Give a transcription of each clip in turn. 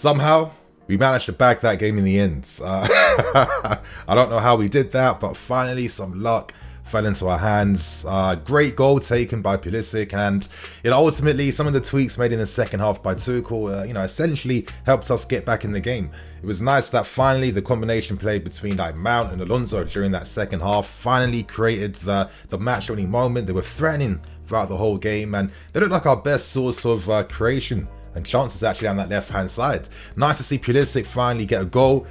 Somehow, we managed to bag that game in the end. I don't know how we did that, but finally some luck fell into our hands. Great goal taken by Pulisic, and ultimately some of the tweaks made in the second half by Tuchel, essentially helped us get back in the game. It was nice that finally the combination play between Mount and Alonso during that second half finally created the match-winning moment. They were threatening throughout the whole game, and they looked like our best source of creation and chances actually on that left-hand side. Nice to see Pulisic finally get a goal,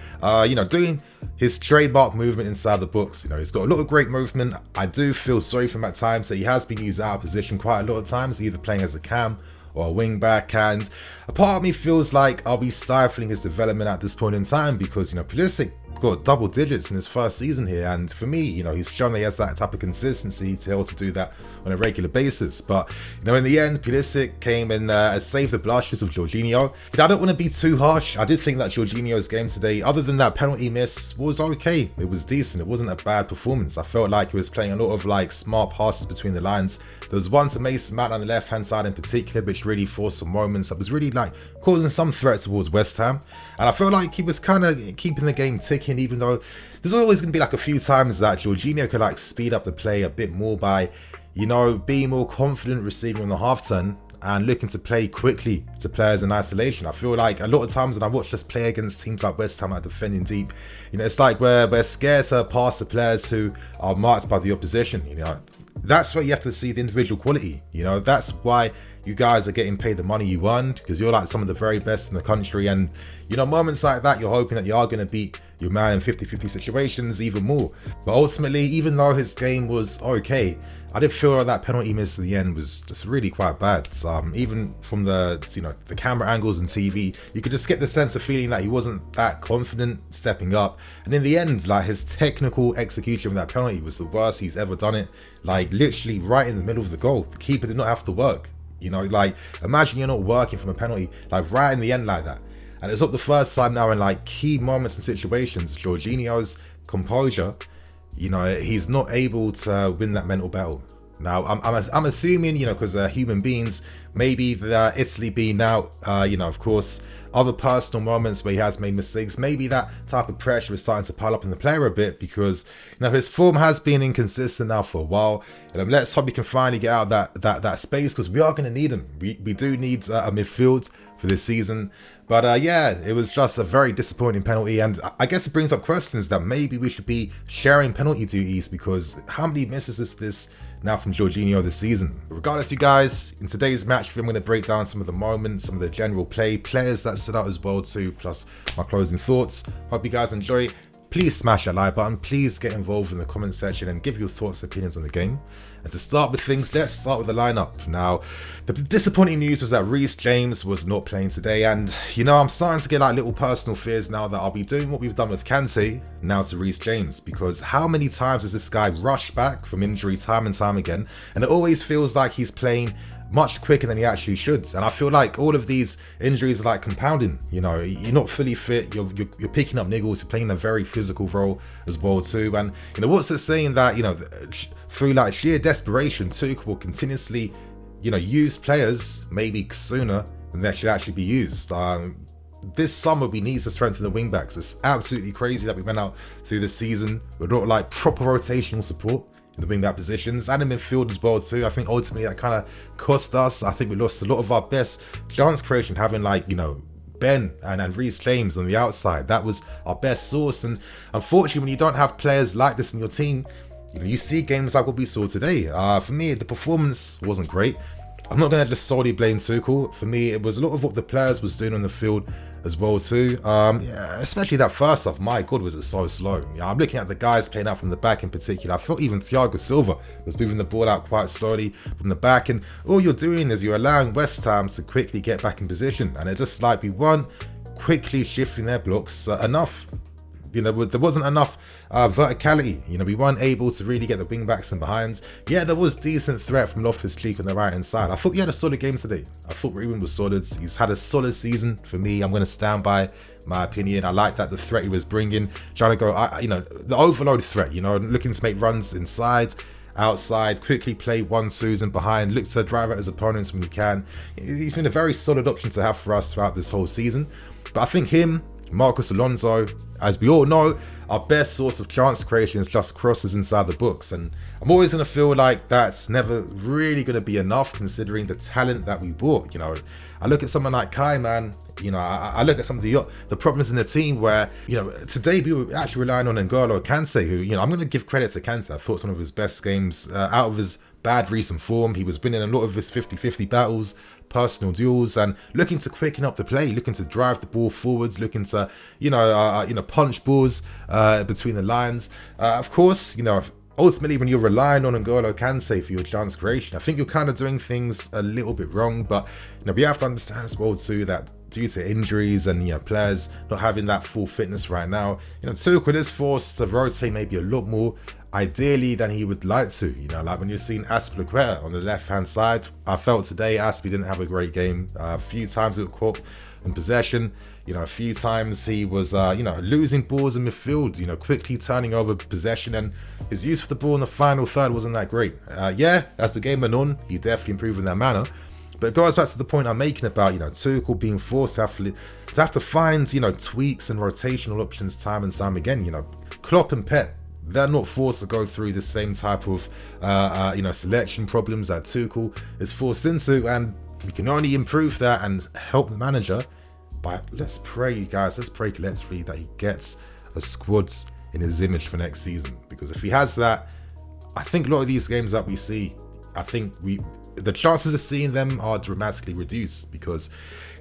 doing his trademark movement inside the box. He's got a lot of great movement. I do feel sorry for him at times that he has been used out of position quite a lot of times, either playing as a cam or a wing back, and a part of me feels like I'll be stifling his development at this point in time because, Pulisic got double digits in his first season here, and for me, he's shown that he has that type of consistency to be able to do that on a regular basis. But in the end, Pulisic came and saved the blushes of Jorginho. I don't want to be too harsh. I did think that Jorginho's game today, other than that penalty miss, was okay. It was decent. It wasn't a bad performance. I felt like he was playing a lot of smart passes between the lines. There was one to Mason Mount on the left hand side in particular, which really forced some moments that was really causing some threat towards West Ham, and I felt like he was kind of keeping the game ticking, even though there's always going to be a few times that Jorginho could speed up the play a bit more by being more confident receiving on the half turn and looking to play quickly to players in isolation. I feel like a lot of times when I watch us play against teams like West Ham defending deep, it's like we're scared to pass the players who are marked by the opposition. That's where you have to see the individual quality. That's why you guys are getting paid the money you earned, because you're some of the very best in the country, and moments like that, you're hoping that you are going to beat your man in 50-50 situations even more. But ultimately, even though his game was okay, I did feel like that penalty miss at the end was just really quite bad. Even from the camera angles and TV, you could just get the sense of feeling that he wasn't that confident stepping up. And in the end, his technical execution of that penalty was the worst he's ever done it. Literally right in the middle of the goal. The keeper did not have to work. Imagine you're not working from a penalty right in the end like that. And it's not the first time now in key moments and situations, Jorginho's composure, he's not able to win that mental battle. Now, I'm assuming, because they're human beings, maybe the Italy being out, of course, other personal moments where he has made mistakes, maybe that type of pressure is starting to pile up in the player a bit because, his form has been inconsistent now for a while. Let's hope he can finally get out of that space, because we are going to need him. We do need a midfield for this season. But it was just a very disappointing penalty, and I guess it brings up questions that maybe we should be sharing penalty duties, because how many misses is this now from Jorginho this season? Regardless, you guys, in today's match, I'm going to break down some of the moments, some of the general play, players that stood out as well too, plus my closing thoughts. Hope you guys enjoy. Please smash that like button, please get involved in the comment section and give your thoughts and opinions on the game. And to start with things, let's start with the lineup. Now, the disappointing news was that Reece James was not playing today, and I'm starting to get little personal fears now that I'll be doing what we've done with Kante now to Reece James, because how many times does this guy rush back from injury time and time again, and it always feels like he's playing much quicker than he actually should. And I feel like all of these injuries are compounding. You're not fully fit, you're picking up niggles, you're playing a very physical role as well too. And what's it saying that through sheer desperation, Tuchel will continuously use players maybe sooner than they should actually be used. This summer we need to strengthen the wing backs. It's absolutely crazy that we went out through the season with not proper rotational support in the wing back positions and in midfield as well too. I think ultimately that kind of cost us. I think we lost a lot of our best chance creation, having Ben and Reece James on the outside. That was our best source, and unfortunately when you don't have players like this in your team, you see games like what we saw today. For me, the performance wasn't great. I'm not going to just solely blame Tuchel. For me, it was a lot of what the players was doing on the field as well too. Especially that first half, my God, was it so slow. I'm looking at the guys playing out from the back in particular. I felt even Thiago Silva was moving the ball out quite slowly from the back, and all you're doing is you're allowing West Ham to quickly get back in position, and it's just we weren't quickly shifting their blocks enough. There wasn't enough verticality. We weren't able to really get the wing backs in behind. Yeah, there was decent threat from Loftus-Cheek on the right hand side. I thought we had a solid game today. I thought Ruben was solid. He's had a solid season for me. I'm going to stand by my opinion. I like that the threat he was bringing, trying to go, the overload threat, looking to make runs inside outside, quickly play 1-2s and behind, look to drive at his opponents when he can. He's been a very solid option to have for us throughout this whole season. But I think him, Marcos Alonso, as we all know, our best source of chance creation is just crosses inside the box. And I'm always going to feel like that's never really going to be enough considering the talent that we bought. I look at someone like Kai, man. I look at some of the problems in the team where, today we were actually relying on N'Golo Kante, who, I'm going to give credit to Kante. I thought it's one of his best games out of his bad recent form. He was winning a lot of his 50-50 battles, personal duels, and looking to quicken up the play, looking to drive the ball forwards, looking to, punch balls between the lines. Of course, ultimately, when you're relying on N'Golo Kante for your chance creation, I think you're kind of doing things a little bit wrong. But we have to understand as well too that due to injuries and players not having that full fitness right now, Tuchel is forced to rotate maybe a lot more ideally than he would like to. Like when you're seeing Azpilicueta on the left hand side, I felt today Aspi didn't have a great game. A few times it got caught in possession. A few times he was, losing balls in midfield, quickly turning over possession, and his use for the ball in the final third wasn't that great. As the game went on, he definitely improved in that manner. But it goes back to the point I'm making about, Tuchel being forced to have to find, tweaks and rotational options time and time again. Klopp and Pep, they're not forced to go through the same type of, selection problems that Tuchel is forced into, and we can only improve that and help the manager. But let's pray, you guys, collectively that he gets a squad in his image for next season. Because if he has that, I think a lot of these games that we see, I think the chances of seeing them are dramatically reduced. Because,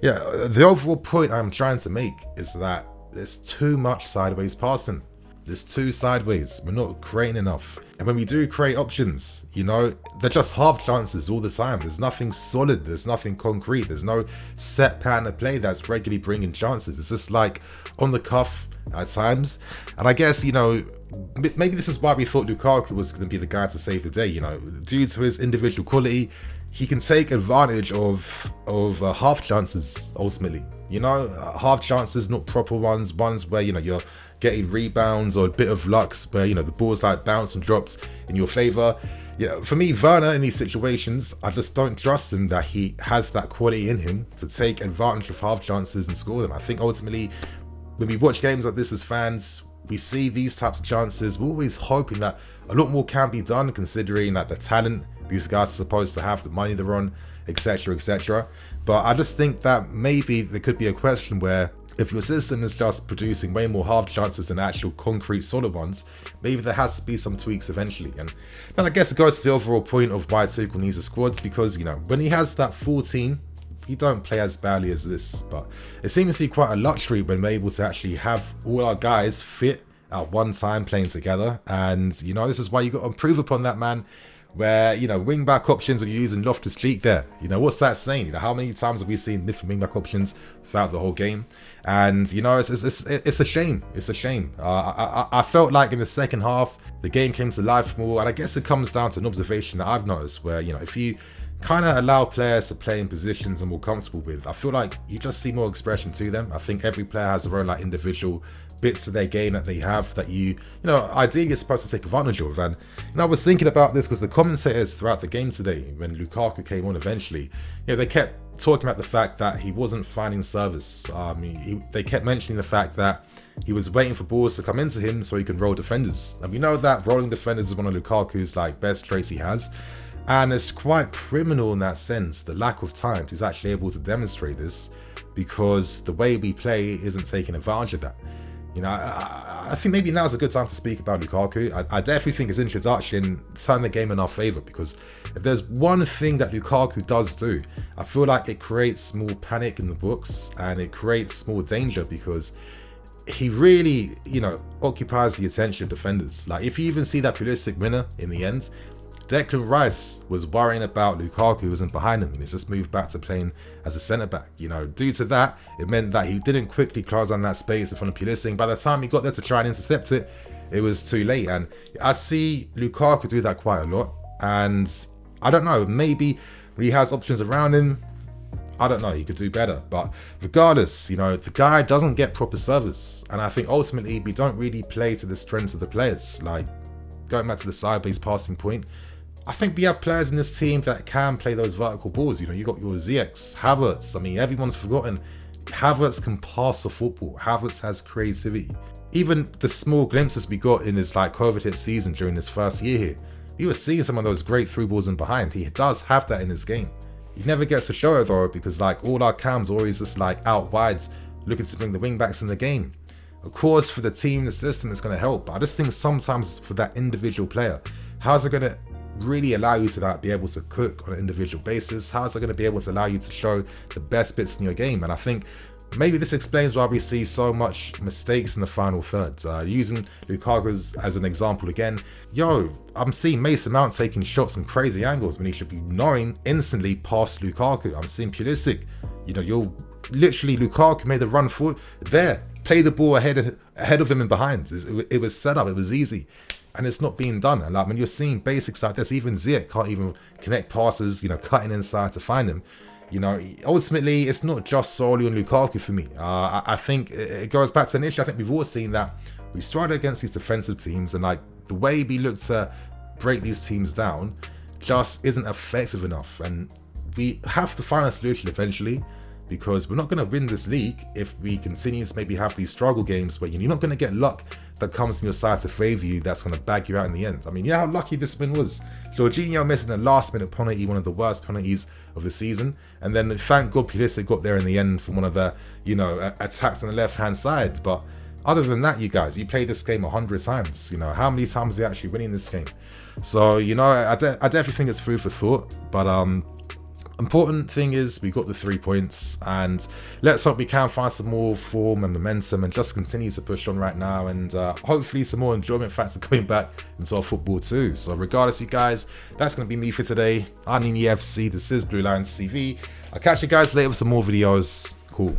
the overall point I'm trying to make is that there's too much sideways passing. There's too sideways. We're not creating enough. And when we do create options, they're just half chances all the time. There's nothing solid. There's nothing concrete. There's no set pattern of play that's regularly bringing chances. It's just like on the cuff at times. And I guess, maybe this is why we thought Lukaku was going to be the guy to save the day. Due to his individual quality, he can take advantage of half chances ultimately. Half chances, not proper ones where, you're getting rebounds or a bit of luck where, the ball's like bounced and dropped in your favour. For me, Werner in these situations, I just don't trust him that he has that quality in him to take advantage of half chances and score them. I think ultimately, when we watch games like this as fans, we see these types of chances. We're always hoping that a lot more can be done considering that the talent these guys are supposed to have, the money they're on, etc, etc. But I just think that maybe there could be a question where if your system is just producing way more half chances than actual concrete solid ones, maybe there has to be some tweaks eventually. And then I guess it goes to the overall point of why Tuchel needs a squad, because, when he has that full team, he don't play as badly as this. But it seems to be quite a luxury when we're able to actually have all our guys fit at one time playing together. And, this is why you got to improve upon that, man. Where, wing back options when you're using Loftus-Cheek there. What's that saying? How many times have we seen different wing back options throughout the whole game? And, it's a shame. It's a shame. I felt like in the second half, the game came to life more. And I guess it comes down to an observation that I've noticed where, if you kind of allow players to play in positions they're more comfortable with, I feel like you just see more expression to them. I think every player has their own individual bits of their game that they have that ideally you're supposed to take advantage of. And I was thinking about this because the commentators throughout the game today, when Lukaku came on eventually, they kept talking about the fact that he wasn't finding service. They kept mentioning the fact that he was waiting for balls to come into him so he can roll defenders. And we know that rolling defenders is one of Lukaku's best traits he has. And it's quite criminal in that sense, the lack of times he's actually able to demonstrate this, because the way we play isn't taking advantage of that. I think maybe now's a good time to speak about Lukaku. I definitely think his introduction turned the game in our favour, because if there's one thing that Lukaku does do, I feel like it creates more panic in the books and it creates more danger, because he really, occupies the attention of defenders. If you even see that Pulisic winner in the end, Declan Rice was worrying about Lukaku who wasn't behind him, and he's just moved back to playing as a centre-back. Due to that, it meant that he didn't quickly close down that space in front of Pulisic. By the time he got there to try and intercept it, it was too late. And I see Lukaku do that quite a lot. And I don't know, maybe when he has options around him, I don't know, he could do better. But regardless, the guy doesn't get proper service. And I think ultimately we don't really play to the strengths of the players. going back to the sideways passing point, I think we have players in this team that can play those vertical balls. You know, you got your Ziyech, Havertz. I mean, everyone's forgotten. Havertz can pass the football. Havertz has creativity. Even the small glimpses we got in his like COVID hit season during his first year here, we were seeing some of those great through balls in behind. He does have that in his game. He never gets to show it though, because like all our cams are always just like out wides, looking to bring the wing backs in the game. Of course, for the team, the system, it's going to help. But I just think sometimes for that individual player, how's it going to really allow you to like, be able to cook on an individual basis? How's it going to be able to allow you to show the best bits in your game? And I think maybe this explains why we see so much mistakes in the final third. Using Lukaku as an example again, I'm seeing Mason Mount taking shots from crazy angles when he should be knowing instantly past Lukaku. I'm seeing Pulisic, you're literally, Lukaku made the run forward there, play the ball ahead of him and behind. It was set up, it was easy. And it's not being done. And like when you're seeing basics like this, even Ziyech can't even connect passes, cutting inside to find him. Ultimately, it's not just solely on Lukaku for me. I think it goes back to an issue. I think we've all seen that we struggle against these defensive teams, and like the way we look to break these teams down just isn't effective enough. And we have to find a solution eventually, because we're not going to win this league if we continue to maybe have these struggle games where you're not going to get luck that comes on your side to favour you, that's going to bag you out in the end. I mean, how lucky this win was. Jorginho missing a last-minute penalty, one of the worst penalties of the season, and then thank God Pulisic got there in the end from one of the, attacks on the left-hand side. But other than that, you guys, you played this game 100 times. How many times are you actually winning this game? So, I definitely think it's food for thought, but important thing is we got the 3 points, and let's hope we can find some more form and momentum and just continue to push on right now, and hopefully some more enjoyment factor coming back into our football too. So regardless, you guys, that's going to be me for today. I'm Nini FC, this is Blue Lions TV. I'll catch you guys later with some more videos. Cool.